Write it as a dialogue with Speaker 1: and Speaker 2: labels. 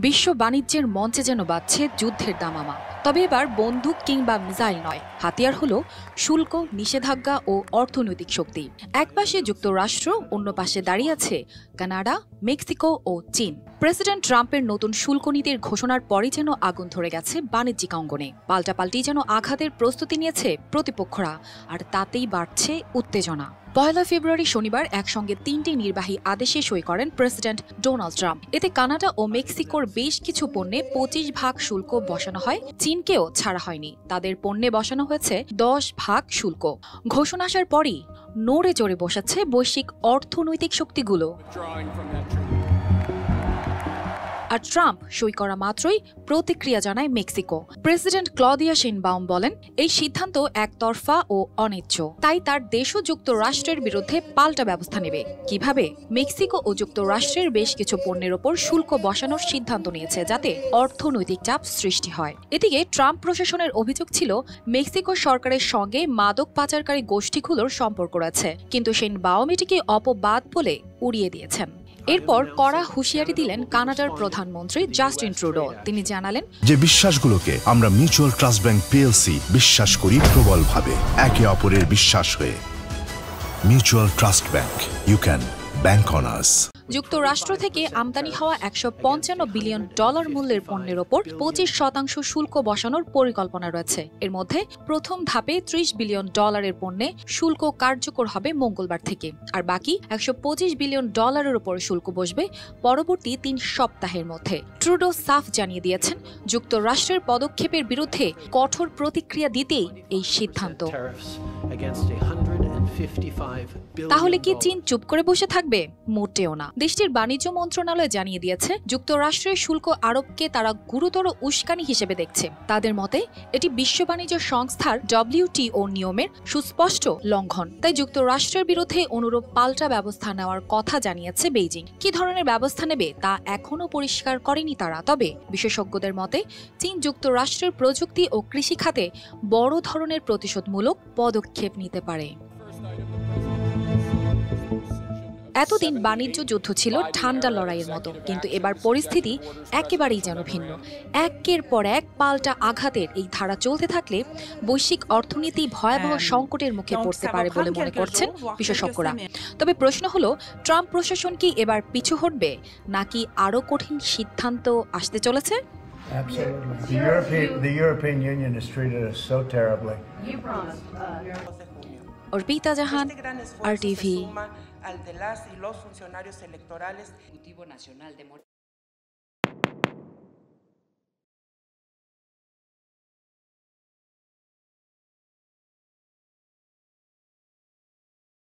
Speaker 1: বিশ্ব বাণিজ্যের মঞ্চে যেন বাজছে যুদ্ধের দামামা। তবে এবার বন্দুক কিংবা মিসাইল নয়, হাতিয়ার হলো শুল্ক, নিষেধাজ্ঞা ও অর্থনৈতিক শক্তি। এক পাশে যুক্তরাষ্ট্র, অন্য পাশে দাঁড়িয়ে আছে কানাডা, মেক্সিকো ও চীন। প্রেসিডেন্ট ট্রাম্পের নতুন শুল্ক নীতির ঘোষণার পরই যেন আগুন ধরে গেছে বাণিজ্যিক অঙ্গনে। পাল্টাপাল্টি যেন আঘাতের প্রস্তুতি নিয়েছে প্রতিপক্ষরা, আর তাতেই বাড়ছে উত্তেজনা। ১ ফেব্রুয়ারি শনিবার একসঙ্গে ৩টি নির্বাহী আদেশে সই করেন প্রেসিডেন্ট ডোনাল্ড ট্রাম্প। এতে কানাডা ও মেক্সিকোর বেশ কিছু পণ্যে ২৫% শুল্ক বসানো হয়। চীনকেও ছাড়া হয়নি, তাদের পণ্যে বসানো হয়েছে ১০% শুল্ক। ঘোষণা আসার পরই নড়ে চড়ে বসাচ্ছে বৈশ্বিক অর্থনৈতিক শক্তিগুলো। আর ট্রাম্প সই করা মাত্রই প্রতিক্রিয়া জানায় মেক্সিকো। প্রেসিডেন্ট ক্লদিয়া শেইনবাউম বলেন, এই সিদ্ধান্ত একতরফা ও অন্যায্য, তাই তার দেশও যুক্তরাষ্ট্রের বিরুদ্ধে পাল্টা ব্যবস্থা নেবে। কিভাবে? মেক্সিকো ও যুক্তরাষ্ট্রের বেশ কিছু পণ্যের ওপর শুল্ক বসানোর সিদ্ধান্ত নিয়েছে, যাতে অর্থনৈতিক চাপ সৃষ্টি হয়। এদিকে ট্রাম্প প্রশাসনের অভিযোগ ছিল মেক্সিকো সরকারের সঙ্গে মাদক পাচারকারী গোষ্ঠীগুলোর সম্পর্ক রয়েছে, কিন্তু শেইনবাউম এটিকে অপবাদ বলে উড়িয়ে দিয়েছেন। এরপর কড়া হুঁশিয়ারি দিলেন কানাডার প্রধানমন্ত্রী জাস্টিন ট্রুডো। তিনি জানালেন,
Speaker 2: যে বিশ্বাসগুলোকে আমরা মিউচুয়াল ট্রাস্ট ব্যাংক পিএলসি বিশ্বাস করি প্রবলভাবে, একে অপরের বিশ্বাস হয়ে। Mutual trust bank, you can bank on us.
Speaker 1: যুক্তরাষ্ট্র থেকে আমদানি হওয়া $১৫৫ বিলিয়ন মূল্যের পণ্যের ওপর ২৫% শুল্ক বসানোর পরিকল্পনা রয়েছে। এর মধ্যে প্রথম ধাপে $৩০ বিলিয়ন পণ্যে শুল্ক কার্যকর হবে মঙ্গলবার থেকে, আর বাকি $১২৫ বিলিয়ন উপর শুল্ক বসবে পরবর্তী ৩ সপ্তাহের মধ্যে। ট্রুডো সাফ জানিয়ে দিয়েছেন, যুক্তরাষ্ট্রের পদক্ষেপের বিরুদ্ধে কঠোর প্রতিক্রিয়া দিতেই এই সিদ্ধান্ত। তাহলে কি চীন চুপ করে বসে থাকবে? মোটেও না। দেশটির বাণিজ্য মন্ত্রণালয় জানিয়ে দিয়েছে, যুক্তরাষ্ট্রের শুল্ক আরোপকে তারা গুরুতর উস্কানি হিসেবে দেখছে। তাদের মতে এটি বিশ্ব বাণিজ্য সংস্থার WTO নিয়মের সুস্পষ্ট লঙ্ঘন। তাই যুক্তরাষ্ট্রের বিরুদ্ধে অনুরূপ পাল্টা ব্যবস্থা নেওয়ার কথা জানিয়েছে বেইজিং। কি ধরনের ব্যবস্থা নেবে তা এখনও পরিষ্কার করেনি তারা। তবে বিশেষজ্ঞদের মতে চীন যুক্তরাষ্ট্রের প্রযুক্তি ও কৃষি খাতে বড় ধরনের প্রতিশোধমূলক পদক্ষেপ নিতে পারে। এতদিন বাণিজ্য যুদ্ধ ছিল ঠান্ডা লড়াইয়ের মতো, কিন্তু এবার পরিস্থিতি একেবারেই যেন ভিন্ন। একের পর এক পাল্টা আঘাতের এই ধারা চলতে থাকলে বৈশ্বিক অর্থনীতি ভয়াবহ সংকটের মুখে পড়তে পারে বলে মনে করছেন বিশেষজ্ঞরা। তবে প্রশ্ন হলো, ট্রাম্প প্রশাসন কি এবার পিছু হটবে, নাকি আরও কঠিন সিদ্ধান্ত আসতে চলেছে? অর্পিতা জাহান, RTV।